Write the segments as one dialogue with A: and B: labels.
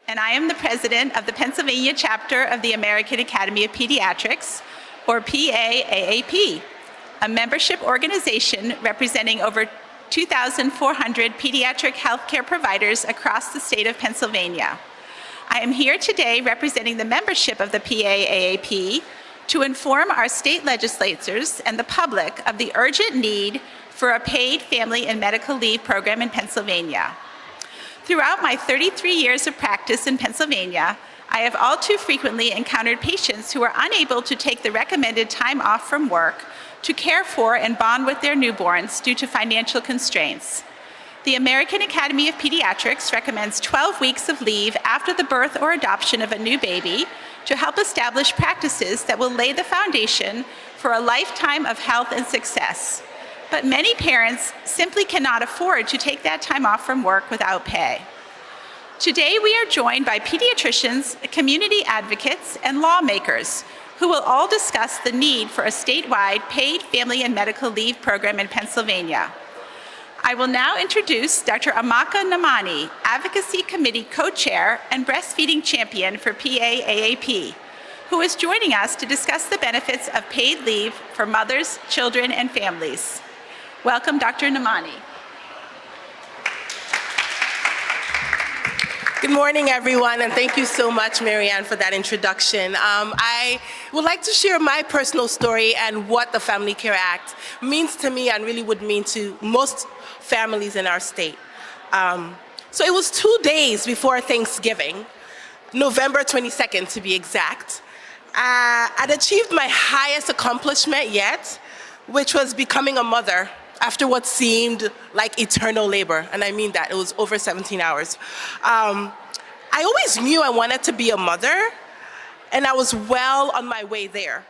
A: and I am the president of the Pennsylvania chapter of the American Academy of Pediatrics, or PAAAP, a membership organization representing over 2,400 pediatric healthcare providers across the state of Pennsylvania. I am here today representing the membership of the PAAAP to inform our state legislators and the public of the urgent need for a paid family and medical leave program in Pennsylvania. Throughout my 33 years of practice in Pennsylvania, I have all too frequently encountered patients who are unable to take the recommended time off from work to care for and bond with their newborns due to financial constraints. The American Academy of Pediatrics recommends 12 weeks of leave after the birth or adoption of a new baby to help establish practices that will lay the foundation for a lifetime of health and success. But many parents simply cannot afford to take that time off from work without pay. Today, we are joined by pediatricians, community advocates, and lawmakers who will all discuss the need for a statewide paid family and medical leave program in Pennsylvania. I will now introduce Dr. Amaka Namani, Advocacy Committee Co-Chair and Breastfeeding Champion for PAAAP, who is joining us to discuss the benefits of paid leave for mothers, children, and families. Welcome, Dr. Namani.
B: Good morning, everyone, and thank you so much, Marianne, for that introduction. I would like to share my personal story and what the Family Care Act means to me and really would mean to most families in our state. So it was 2 days before Thanksgiving, November 22nd to be exact. I'd achieved my highest accomplishment yet, which was becoming a mother after what seemed like eternal labor, and I mean that, it was over 17 hours. I always knew I wanted to be a mother, and I was well on my way there.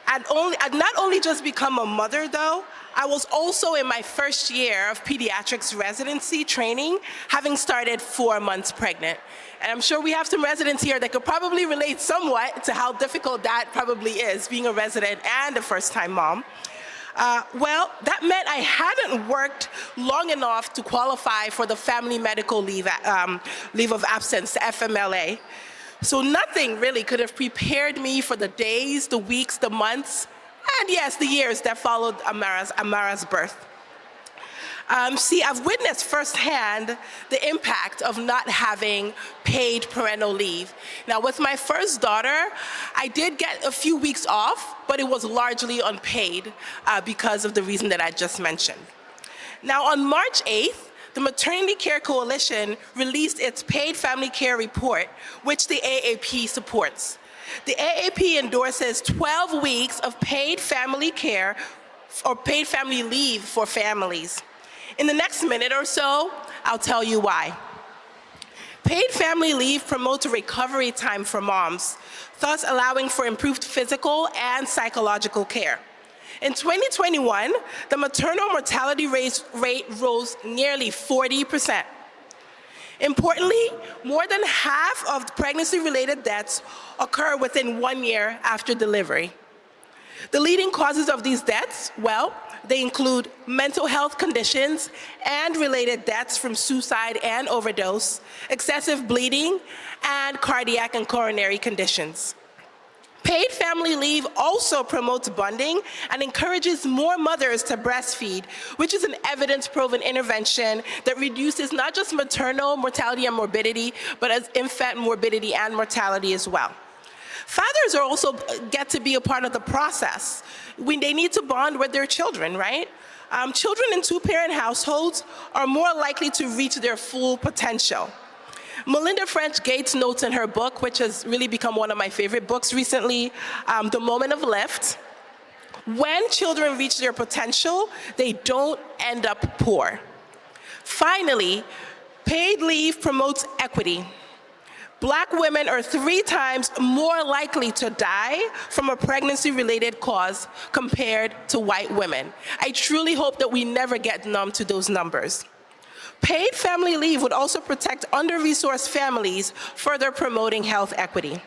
B: I'd not only just become a mother though, I was also in my first year of pediatrics residency training, having started 4 months pregnant. And I'm sure we have some residents here that could probably relate somewhat to how difficult that probably is, being a resident and a first-time mom. Well, that meant I hadn't worked long enough to qualify for the Family Medical Leave of Absence, the FMLA. So nothing really could have prepared me for the days, the weeks, the months, and yes, the years that followed Amara's birth. See, I've witnessed firsthand the impact of not having paid parental leave. Now, with my first daughter, I did get a few weeks off, but it was largely unpaid because of the reason that I just mentioned. Now, on March 8th, the Maternity Care Coalition released its paid family care report, which the AAP supports. The AAP endorses 12 weeks of paid family care or paid family leave for families. In the next minute or so, I'll tell you why. Paid family leave promotes a recovery time for moms, thus allowing for improved physical and psychological care. In 2021, the maternal mortality rate rose nearly 40%. Importantly, more than half of pregnancy-related deaths occur within 1 year after delivery. The leading causes of these deaths, well, they include mental health conditions and related deaths from suicide and overdose, excessive bleeding, and cardiac and coronary conditions. Paid family leave also promotes bonding and encourages more mothers to breastfeed, which is an evidence-proven intervention that reduces not just maternal mortality and morbidity, but as infant morbidity and mortality as well. Fathers are also get to be a part of the process when they need to bond with their children, right? Children in two-parent households are more likely to reach their full potential. Melinda French Gates notes in her book, which has really become one of my favorite books recently, The Moment of Lift, when children reach their potential, they don't end up poor. Finally, paid leave promotes equity. Black women are 3 times more likely to die from a pregnancy-related cause compared to white women. I truly hope that we never get numb to those numbers. Paid family leave would also protect under-resourced families, further promoting health equity.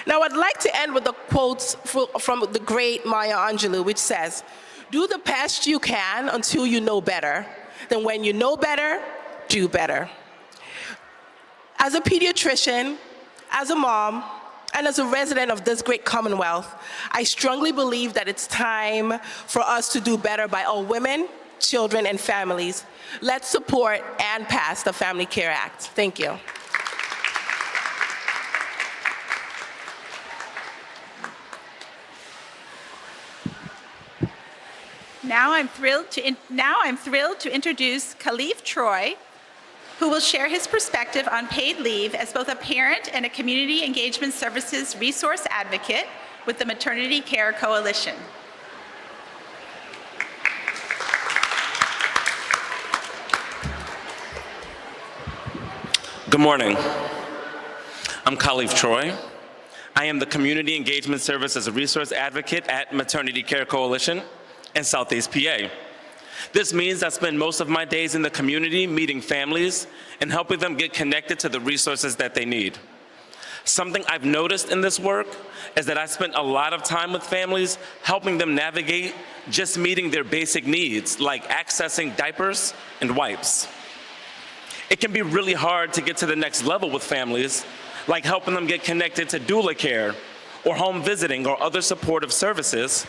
B: Now, I'd like to end with the quotes from the great Maya Angelou, which says, "Do the best you can until you know better. Then when you know better, do better." As a pediatrician, as a mom, and as a resident of this great Commonwealth, I strongly believe that it's time for us to do better by all women, children, and families. Let's support and pass the Family Care Act. Thank you.
A: Now I'm thrilled to introduce Khalif Troy, who will share his perspective on paid leave as both a parent and a community engagement services resource advocate with the Maternity Care Coalition.
C: Good morning. I'm Khalif Troy. I am the Community Engagement Services Resource Advocate at Maternity Care Coalition in Southeast PA. This means I spend most of my days in the community meeting families and helping them get connected to the resources that they need. Something I've noticed in this work is that I spent a lot of time with families helping them navigate just meeting their basic needs, like accessing diapers and wipes. It can be really hard to get to the next level with families, like helping them get connected to doula care or home visiting or other supportive services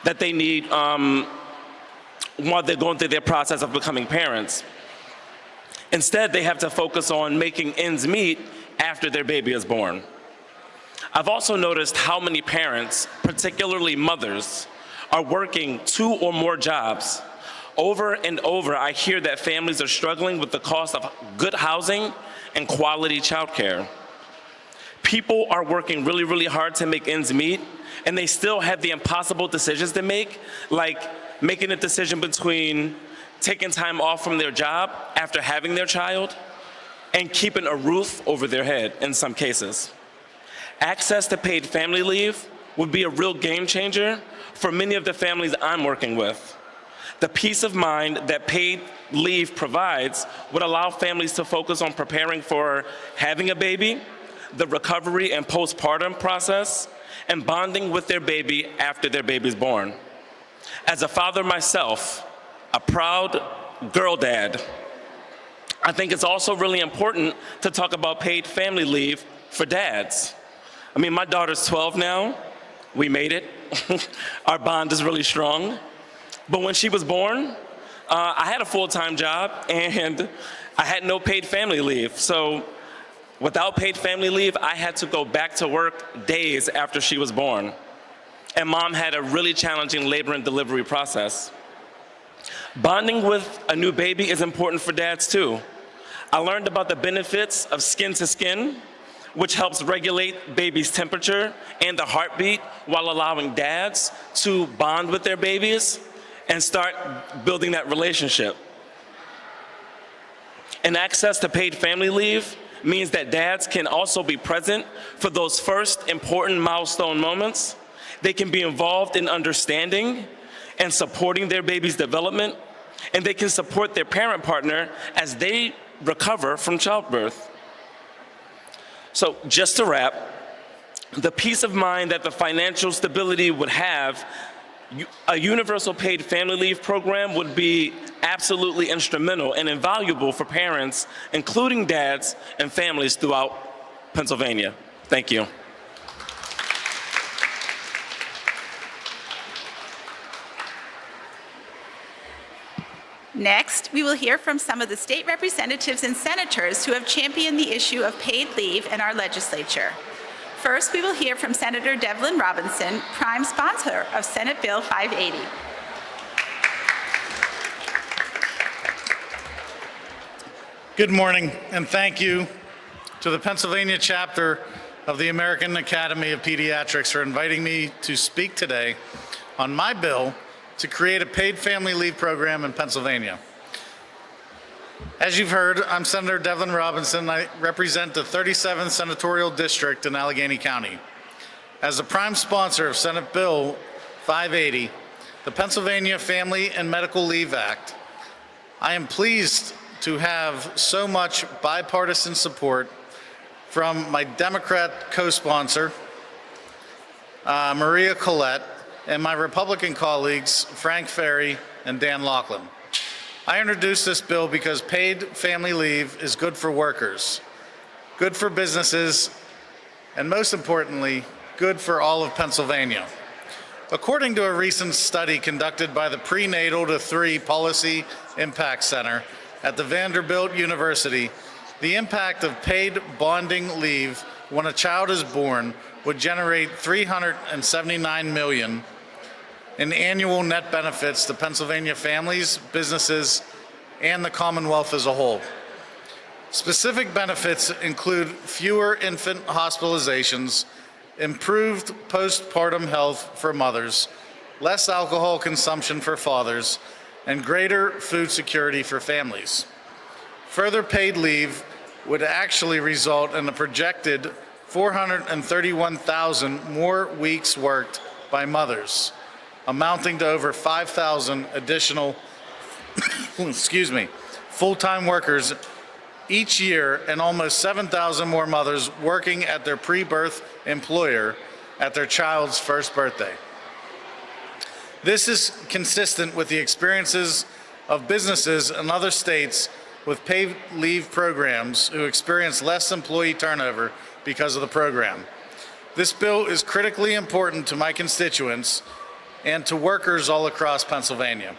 C: that they need while they're going through their process of becoming parents. Instead, they have to focus on making ends meet after their baby is born. I've also noticed how many parents, particularly mothers, are working 2 or more jobs. Over and over, I hear that families are struggling with the cost of good housing and quality childcare. People are working really, really hard to make ends meet, and they still have the impossible decisions to make, like making a decision between taking time off from their job after having their child and keeping a roof over their head in some cases. Access to paid family leave would be a real game changer for many of the families I'm working with. The peace of mind that paid leave provides would allow families to focus on preparing for having a baby, the recovery and postpartum process, and bonding with their baby after their baby's born. As a father myself, a proud girl dad, I think it's also really important to talk about paid family leave for dads. I mean, my daughter's 12 now. We made it. Our bond is really strong. But when she was born, I had a full-time job and I had no paid family leave. So without paid family leave, I had to go back to work days after she was born. And mom had a really challenging labor and delivery process. Bonding with a new baby is important for dads too. I learned about the benefits of skin to skin, which helps regulate baby's temperature and the heartbeat while allowing dads to bond with their babies and start building that relationship. And access to paid family leave means that dads can also be present for those first important milestone moments. They can be involved in understanding and supporting their baby's development, and they can support their parent partner as they recover from childbirth. So just to wrap, the peace of mind that the financial stability would have, a universal paid family leave program would be absolutely instrumental and invaluable for parents, including dads and families throughout Pennsylvania. Thank you.
A: Next, we will hear from some of the state representatives and senators who have championed the issue of paid leave in our legislature. First, we will hear from Senator Devlin Robinson, prime sponsor of Senate Bill 580.
D: Good morning, and thank you to the Pennsylvania chapter of the American Academy of Pediatrics for inviting me to speak today on my bill to create a paid family leave program in Pennsylvania. As you've heard, I'm Senator Devlin Robinson. I represent the 37th Senatorial District in Allegheny County. As the prime sponsor of Senate Bill 580, the Pennsylvania Family and Medical Leave Act, I am pleased to have so much bipartisan support from my Democrat co-sponsor, Maria Collette, and my Republican colleagues, Frank Ferry and Dan Laughlin. I introduced this bill because paid family leave is good for workers. good for businesses, and most importantly, good for all of Pennsylvania. According to a recent study conducted by the Prenatal to 3 Policy Impact Center at the Vanderbilt University, the impact of paid bonding leave when a child is born would generate $379 million in annual net benefits to Pennsylvania families, businesses, and the Commonwealth as a whole. Specific benefits include fewer infant hospitalizations, improved postpartum health for mothers, less alcohol consumption for fathers, and greater food security for families. Further paid leave would actually result in a projected 431,000 more weeks worked by mothers, amounting to over 5,000 additional full-time workers each year, and almost 7,000 more mothers working at their pre-birth employer at their child's first birthday. This is consistent with the experiences of businesses in other states with paid leave programs who experience less employee turnover because of the program. This bill is critically important to my constituents and to workers all across Pennsylvania.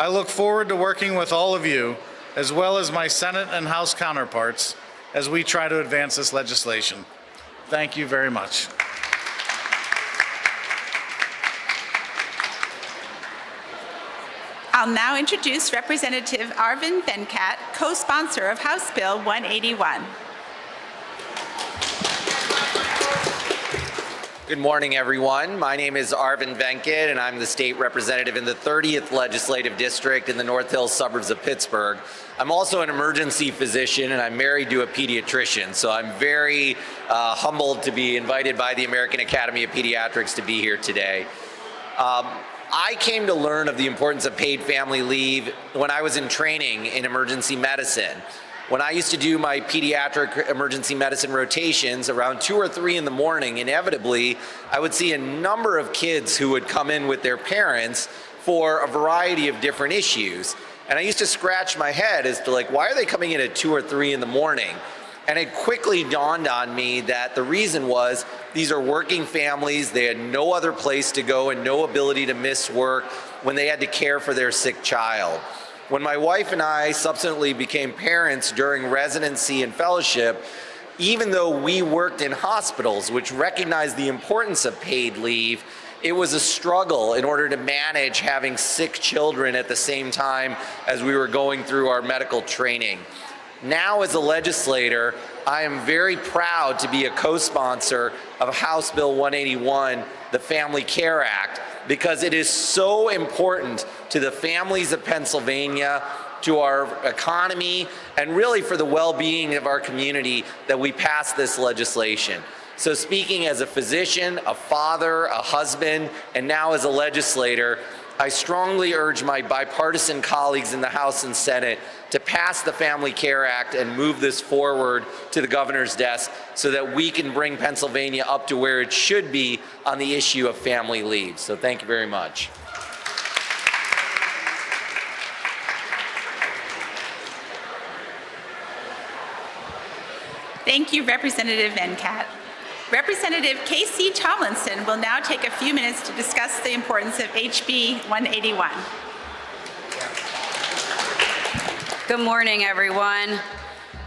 D: I look forward to working with all of you, as well as my Senate and House counterparts, as we try to advance this legislation. Thank you very much.
A: I'll now introduce Representative Arvind Venkat, co-sponsor of House Bill 181.
E: Good morning, everyone. My name is Arvind Venkat, and I'm the state representative in the 30th Legislative District in the North Hills suburbs of Pittsburgh. I'm also an emergency physician, and I'm married to a pediatrician, so I'm very humbled to be invited by the American Academy of Pediatrics to be here today. I came to learn of the importance of paid family leave when I was in training in emergency medicine. When I used to do my pediatric emergency medicine rotations around 2 or 3 in the morning, inevitably, I would see a number of kids who would come in with their parents for a variety of different issues. And I used to scratch my head as to why are they coming in at 2 or 3 in the morning? And it quickly dawned on me that the reason was these are working families. They had no other place to go and no ability to miss work when they had to care for their sick child. When my wife and I subsequently became parents during residency and fellowship, even though we worked in hospitals, which recognized the importance of paid leave, it was a struggle in order to manage having sick children at the same time as we were going through our medical training. Now, as a legislator, I am very proud to be a co-sponsor of House Bill 181, the Family Care Act, because it is so important to the families of Pennsylvania, to our economy, and really for the well-being of our community that we pass this legislation. So speaking as a physician, a father, a husband, and now as a legislator, I strongly urge my bipartisan colleagues in the House and Senate to pass the Family Care Act and move this forward to the governor's desk so that we can bring Pennsylvania up to where it should be on the issue of family leave. So thank you very much.
A: Thank you, Representative Venkat. Representative Casey Tomlinson will now take a few minutes to discuss the importance of HB 181.
F: Good morning, everyone.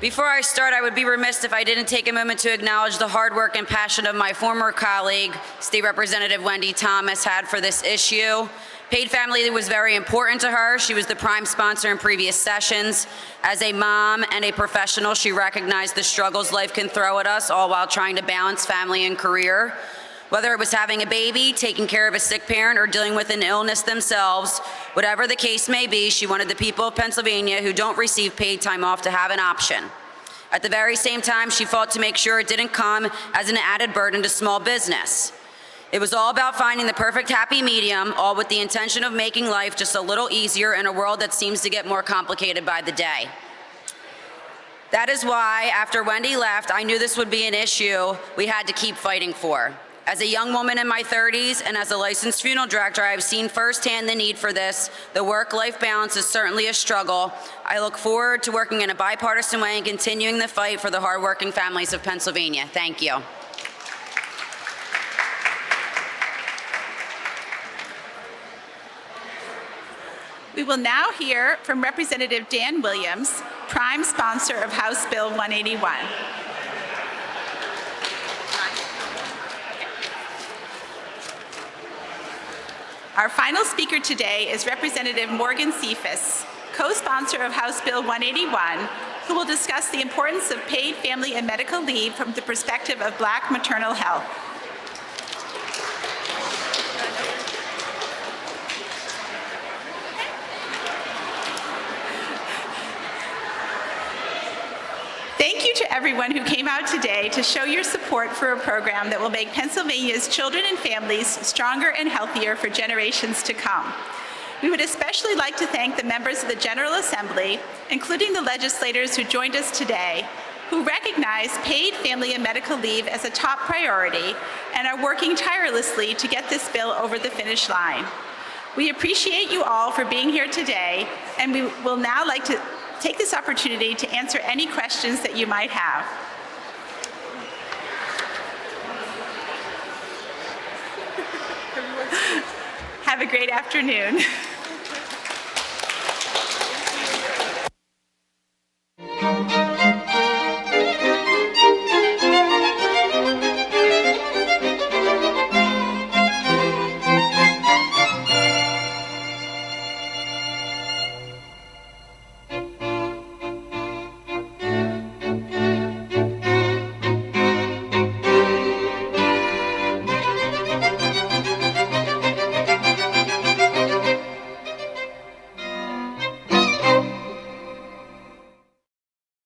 F: Before I start, I would be remiss if I didn't take a moment to acknowledge the hard work and passion of my former colleague, State Representative Wendy Thomas, had for this issue. Paid family leave was very important to her. She was the prime sponsor in previous sessions. As a mom and a professional, she recognized the struggles life can throw at us, all while trying to balance family and career. Whether it was having a baby, taking care of a sick parent, or dealing with an illness themselves, whatever the case may be, she wanted the people of Pennsylvania who don't receive paid time off to have an option. At the very same time, she fought to make sure it didn't come as an added burden to small business. It was all about finding the perfect happy medium, all with the intention of making life just a little easier in a world that seems to get more complicated by the day. That is why, after Wendy left, I knew this would be an issue we had to keep fighting for. As a young woman in my 30s and as a licensed funeral director, I have seen firsthand the need for this. The work-life balance is certainly a struggle. I look forward to working in a bipartisan way and continuing the fight for the hardworking families of Pennsylvania. Thank you.
A: We will now hear from Representative Dan Williams, prime sponsor of House Bill 181. Our final speaker today is Representative Morgan Cephas, co-sponsor of House Bill 181, who will discuss the importance of paid family and medical leave from the perspective of Black maternal health. Thank you to everyone who came out today to show your support for a program that will make Pennsylvania's children and families stronger and healthier for generations to come. We would especially like to thank the members of the General Assembly, including the legislators who joined us today, who recognize paid family and medical leave as a top priority and are working tirelessly to get this bill over the finish line. We appreciate you all for being here today, and we will now like to take this opportunity to answer any questions that you might have. Have a great afternoon.